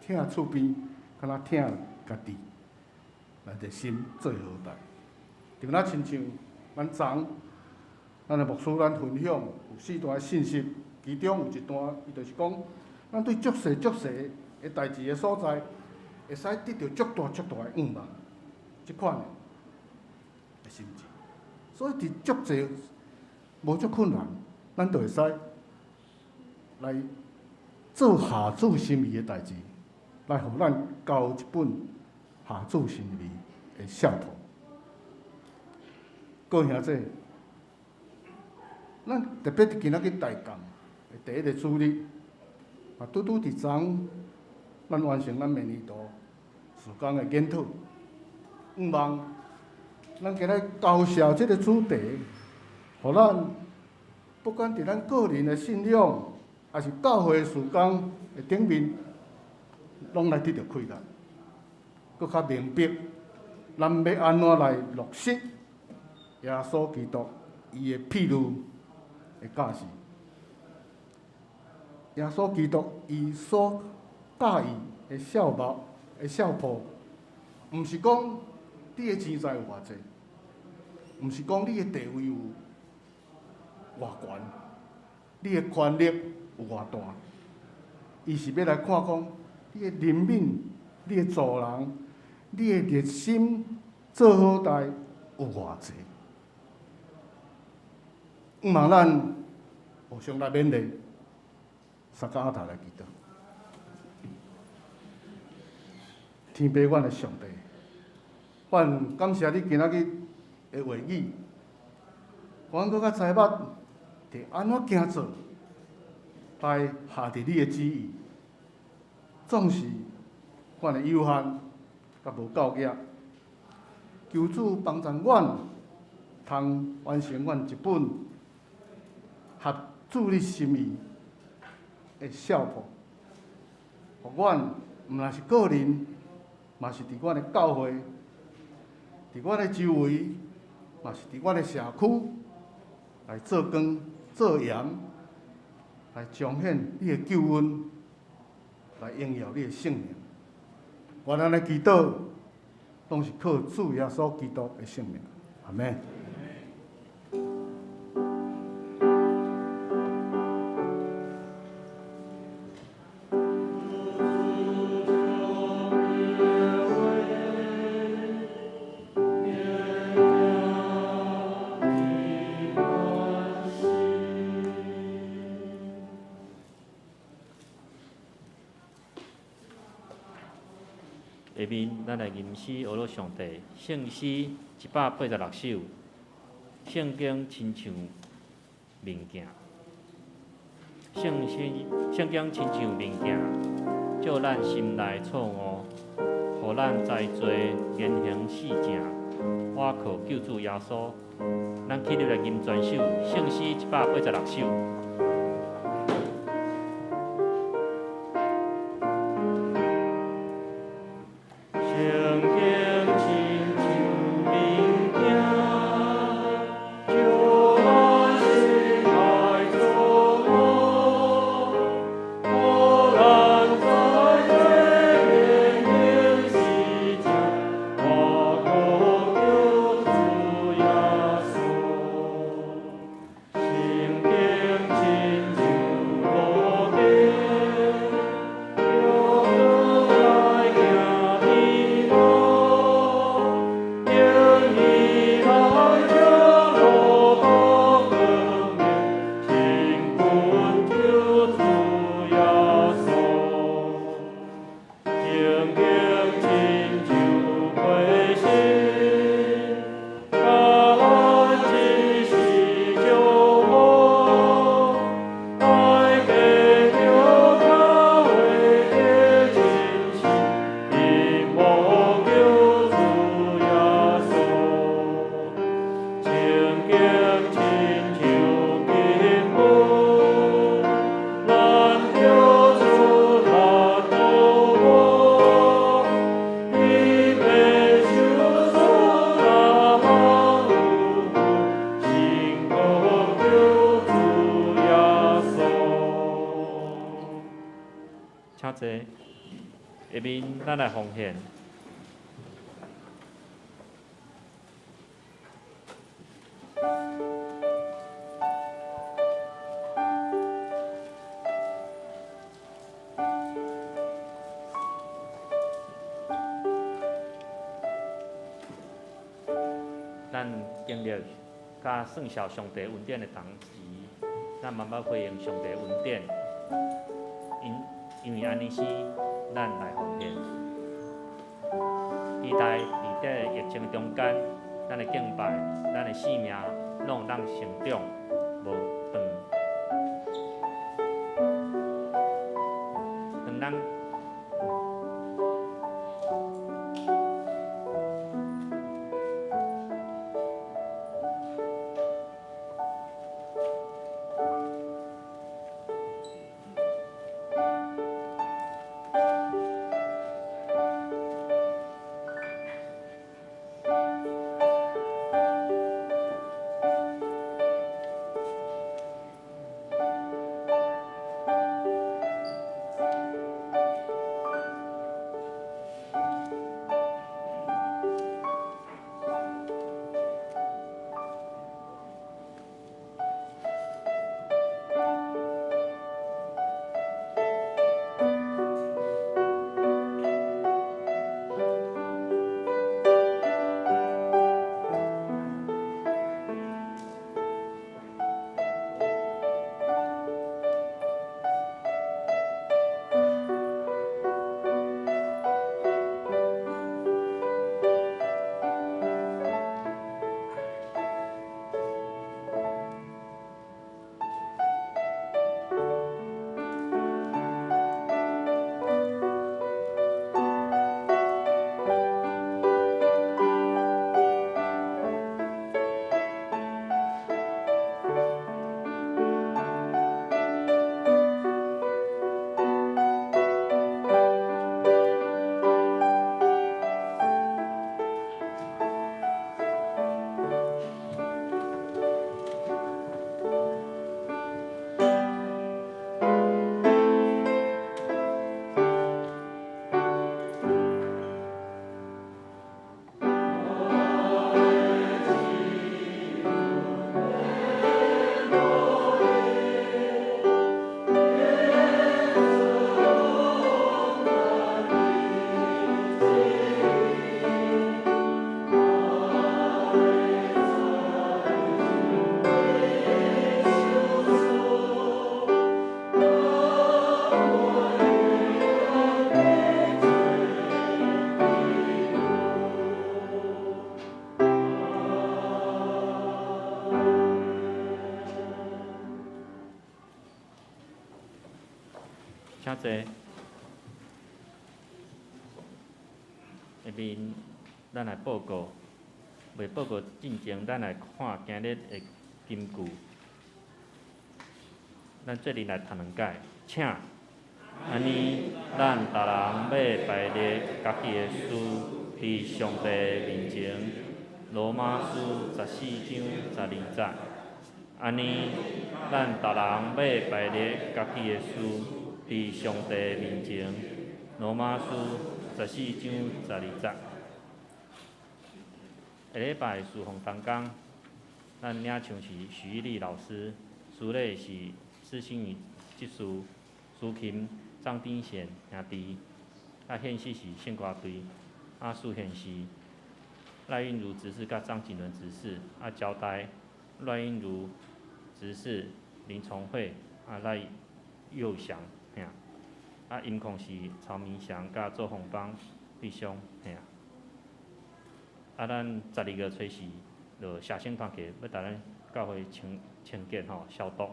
疼厝边，敢若疼家己，咱的心做好代。就若亲像咱昨咱的牧师咱分享有4段信息，其中有一段伊就是讲，咱对足细的代志的所在，会使得到足大的愿望，即款的心情。所以伫足细无足困难，咱就会使来做下主心意的代志，来互咱交一本下主心意的孝谱。各位兄弟，咱特别伫今仔日大讲的第1个主日，嘛拄伫昨咱完成咱明年度时间的研讨，希望咱今日交销这个主题，互咱不管伫咱个人的信仰，还是教会的事工的顶面，拢来得到开展，搁较明白，咱要安怎来落实耶稣基督伊的譬喻的教示。耶稣基督伊所教义的孝目的孝谱，毋是讲你的钱财有偌济，毋是讲你的地位有偌悬，你的权力有偌大，伊是要来看讲你的怜悯、你的助人、你的热心做好代有偌济。希望咱互相来勉励，三脚仔头来祈祷。天父，阮的上帝，阮感谢你今仔日的话语，阮搁较知捌得安怎行做，来下伫你的旨意。总是阮的有限，甲无够额，求主帮助阮，通完成阮一本合主你心意的孝谱，互阮毋但是个人，嘛是伫阮的教会，伫阮的周围，嘛是伫阮的社区，来做光做盐，来彰显你的救恩，来荣耀你的圣名。我咱的祈祷，拢是靠主耶稣基督的圣名。阿门。
下面咱来吟诗学了上帝，圣诗186首，圣经亲像物件，圣经亲像物件，照咱心内错误，互咱栽做言行事正。我靠救主耶稣，咱起立来吟全首圣诗186首。请坐。下面咱来奉献。咱经历甲算效上帝恩典的同时，咱慢慢回应上帝恩典。因为安尼时，咱来奉献。期待伫这疫情中间，咱的敬拜、咱的性命，拢让成长无断。当咱请坐。下面咱来报告，未报告进前，咱来看今日的金句。咱做阵来读两解，请。安尼，咱逐人要排列家己的事，伫上帝面前。罗马书14章12节。安尼，咱逐人要排列家己的事，伫上帝面前。罗马书14章12节。下礼拜侍奉当讲，咱领唱是徐玉丽老师，司礼是施新宇执事，司琴张丁贤兄弟，献诗是献歌队，司献是赖韵如执事甲张景伦执事，交代赖韵如执事、林崇慧、赖佑祥兄，音控是曹明祥甲周鸿邦弟兄兄。咱12月初4就写信团契，要带咱教会清洁吼消毒。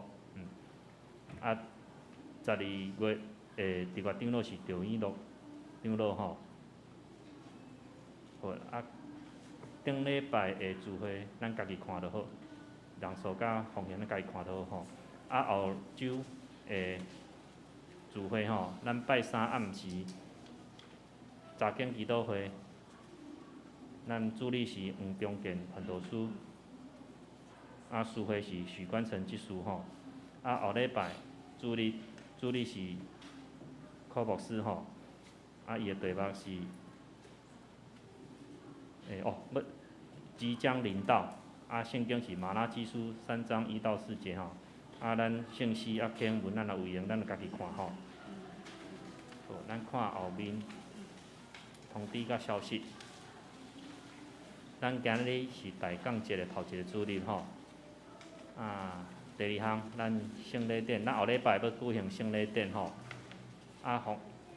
12月伫月顶落是赵英乐长老吼。好顶礼拜的聚会，咱家己看就好，人数甲奉献咱家己看就好吼。后周聚会吼，咱拜三暗时查经祈祷会。咱主理是黄忠健传道师，司会是许冠成执事吼。后礼拜主理是柯牧师吼，伊的题目是要即将临到，圣经是马拉基书3章1到4节吼，咱信息经文咱有用，咱家己看吼。好，咱看后面通知甲消息。咱今日是大讲节的头一个主日吼。第二项，咱圣礼典，咱后礼拜要举行圣礼典吼。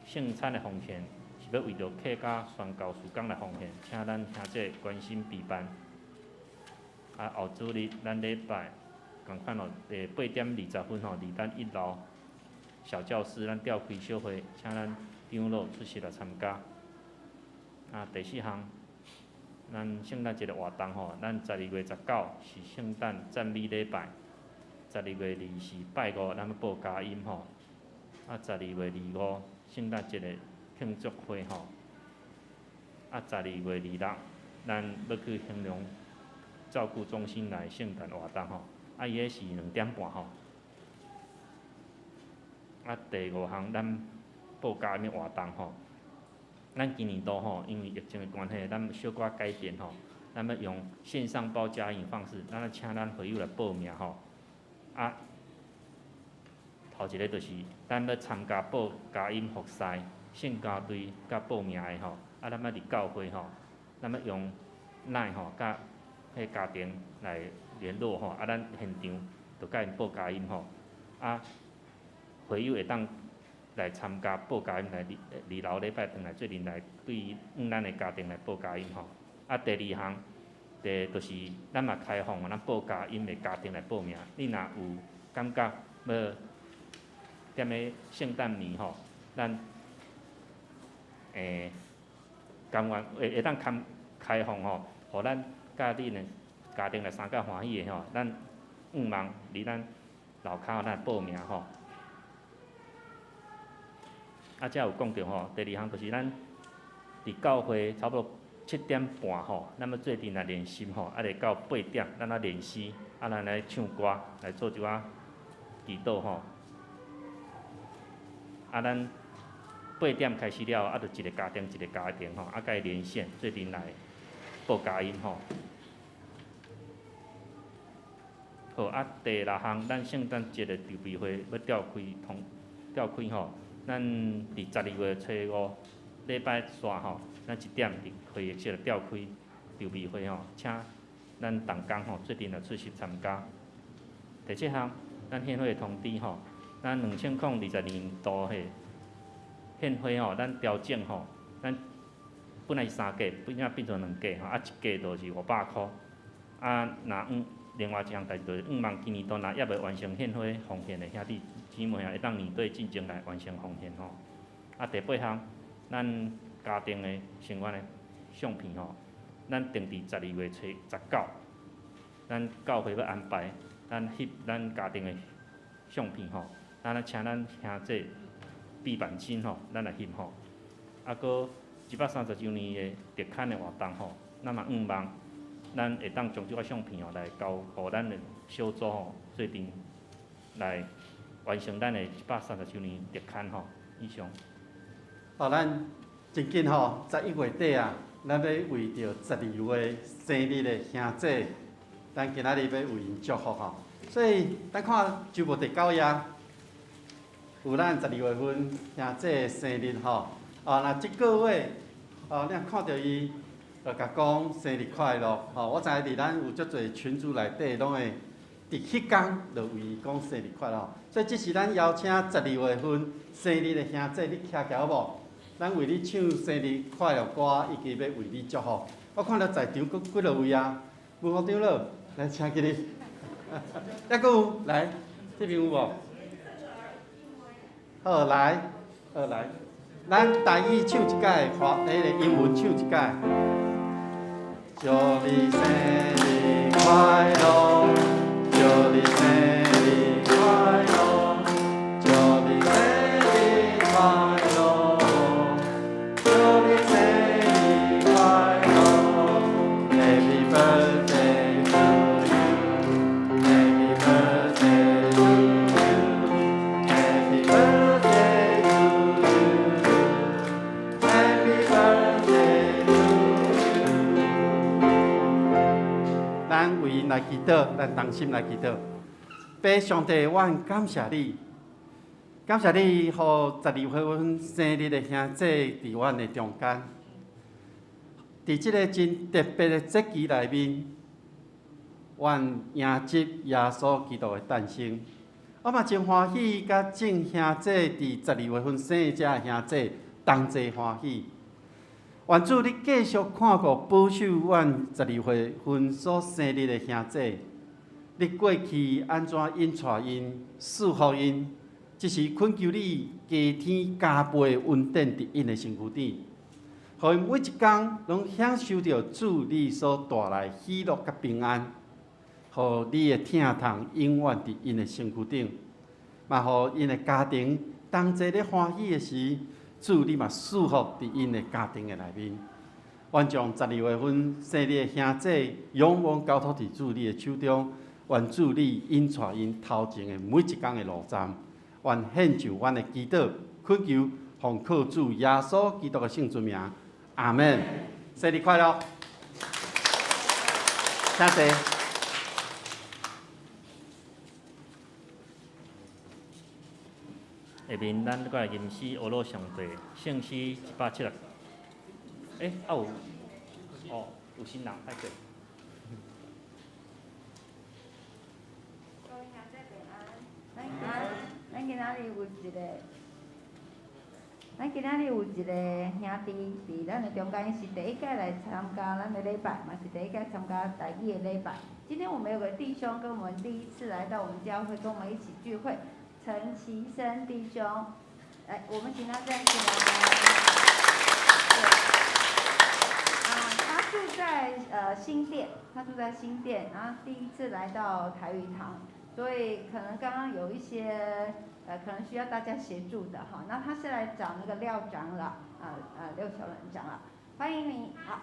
圣餐的奉献是要为着客家宣教事工来奉献，请咱兄弟关心备办。后主日咱礼拜共款咯，8点20分吼，伫咱1楼小教室，咱召开小会，请咱长老出席来参加。第4项，咱圣诞节的活动吼，咱12月19是圣诞赞美礼拜，12月2是拜五，咱要报佳音吼。12月25圣诞节的庆祝会吼。12月26咱要去兴隆照顾中心来圣诞活动吼。伊个是2点半吼。第5项，咱报佳音的活动吼。咱今年度吼，因为疫情的关系，咱小可改变吼，咱要用线上报佳音的方式，咱请咱会友来报名吼。头一个就是咱要参加报佳音复赛圣家队甲报名的吼，咱要伫教会吼，咱要用LINE吼，甲迄家庭来联络吼，咱现场就甲因报佳音吼。会友会当来参加报佳音来2楼礼拜堂来做阵来对咱的家庭来报佳音吼。第2项，就是咱嘛开放咱报佳音的家庭来报名。你若有感觉要踮咧圣诞暝吼，咱甘愿会当开放吼，互咱甲恁的家庭来参加欢喜的吼，咱毋忙伫咱楼骹咱报名吼。才有讲到吼，第2项就是咱伫教会差不多7点半吼，咱要做阵来练习吼，来到8点，咱练习，咱来唱歌，来做一寡祈祷吼。咱8点开始了，就一个家庭一个家庭吼，甲伊连线做阵来报佳音吼。好，第6项，咱圣诞节的筹备会要召开吼。咱伫12月初5礼拜3吼，咱1点伫会议室召开筹备会吼，请咱同工吼做阵来出席参加。第7项，咱献会通知吼，咱2022年度的献会吼，咱调整吼，咱本来是3价，变做2价吼，一价就是500块。若另外一项代志就是望今年度若还未完成献会奉献的兄弟姊妹会当年底进前来完成奉献吼。第8项，咱家庭的成员的相片吼，咱定伫12月初19，咱教会要安排咱家庭的相片吼，咱请咱兄弟毕板金吼，咱来翕吼。搁130周年的特刊的活动吼，咱嘛望咱会当将即个相片吼来交互咱的小组吼，做阵来完成咱的130周年特刊吼。以上。
咱真紧吼，11月底啊，咱要为着12月生日的兄弟，咱今仔日要为因祝福吼。所以咱看周末第9页，有咱12月份兄弟的生日吼。若即个月，你若看到伊。就甲讲生日快乐，我知伫咱有足侪群组内底拢会伫迄天就为伊讲生日快乐，所以这是咱邀请12月份生日的兄弟，你徛起来好无？咱为你唱生日快乐歌，以及要为你祝福。我看到在场几落位啊，文化长老来请起你，还佫有来，这边有无？好来，咱台语唱一届，英文唱一届。祝你生日快乐，祝你生日快乐，祝你生日快乐，祝你生日快乐 ，Happy birthday to you，Happy birthday to you，Happy birthday to you。祷，咱同心来祈祷。爸上帝，阮感谢你，感谢你，互12月份生日的兄姐伫阮的中间，伫即个真特别的节期内面，阮迎接耶稣基督的诞生。我嘛真欢喜，甲众兄姐伫12月份生这兄姐同齐欢喜。愿主你继续看顾保守阮12月份所生日的兄姐，你过去安怎引带因、祝福因，只是恳求你加添加倍稳定伫因的身躯顶，互因每一天拢享受到主你所带来喜乐甲平安。互你的疼痛永远伫因的身躯顶，嘛互因的家庭同齐咧欢喜的时，主你嘛祝福伫因的家庭的内面。愿将12月份生日的兄姐永远交托伫主你的手中，愿主你引带因头前的每一天的路站，愿献就阮的祈祷，恳求奉靠主耶稣基督的圣尊名，阿门。生日快乐！谢谢。
下面咱过来吟诗学罗上帝圣诗176。有新人派对。
各位兄弟平安。咱今仔日有一个，兄弟伫咱的中间，是第一届来参加咱的礼拜，嘛是第一届参加台语的礼拜。今天我们有个弟兄跟我们第一次来到我们教会，跟我们一起聚会。陈其生弟兄，来，我们请他站起来。他住在新店，然后第一次来到台语堂，所以可能刚刚有一些可能需要大家协助的哈。那他是来找那个廖长老，廖小伦长老，欢迎你。好。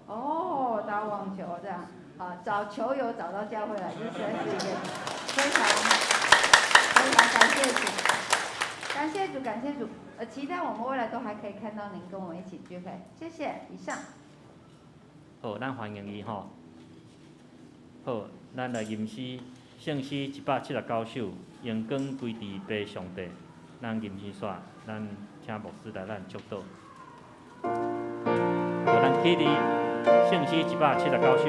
哦，打网球这样。找球友找到教会来，这实在是一件非常感谢主，期待我们未来都还可以看到您跟我们一起聚会，谢谢。以上。
好，咱欢迎伊吼。好，咱来吟诗圣诗179首，荣光归伫爸上帝。咱吟诗煞，咱请牧师来咱祝祷。好，咱起立，圣诗179首。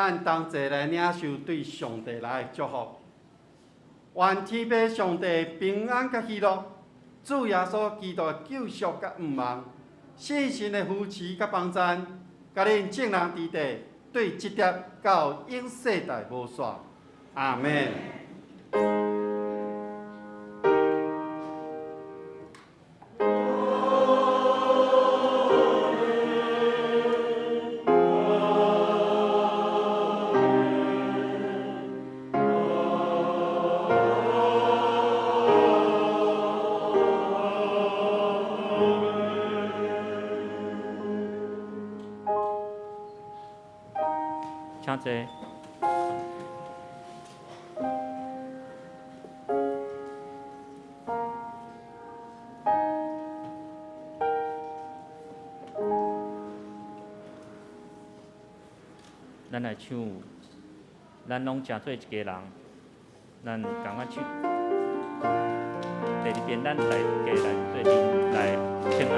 咱同齐来领受对上帝来的祝福。愿天父上帝平安甲喜乐，主耶稣基督的救赎甲盼望，信心的扶持甲帮赞，甲恁众人伫地对积叠到永世代无煞。阿门。济。咱来唱，咱拢诚做一家人，咱共我唱。第二遍，咱大家来做阵来请安。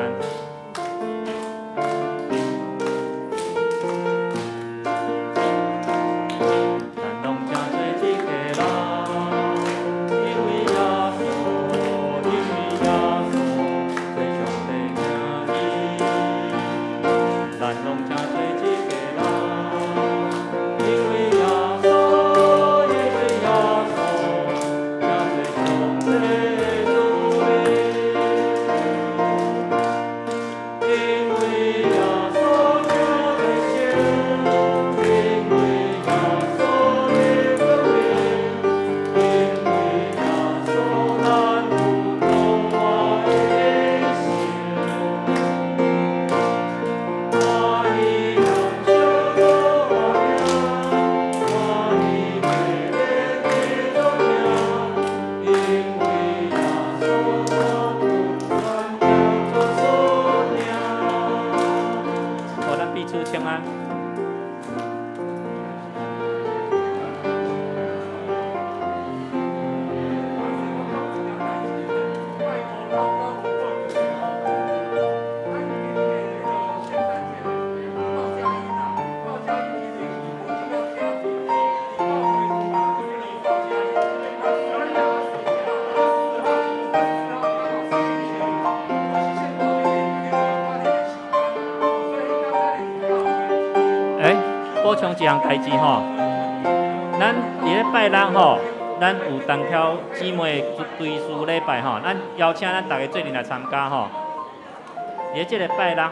补充一项代志吼，咱伫咧拜六吼，咱有东挑姊妹追思礼拜吼，咱邀请咱大家做阵来参加吼。伫即个拜六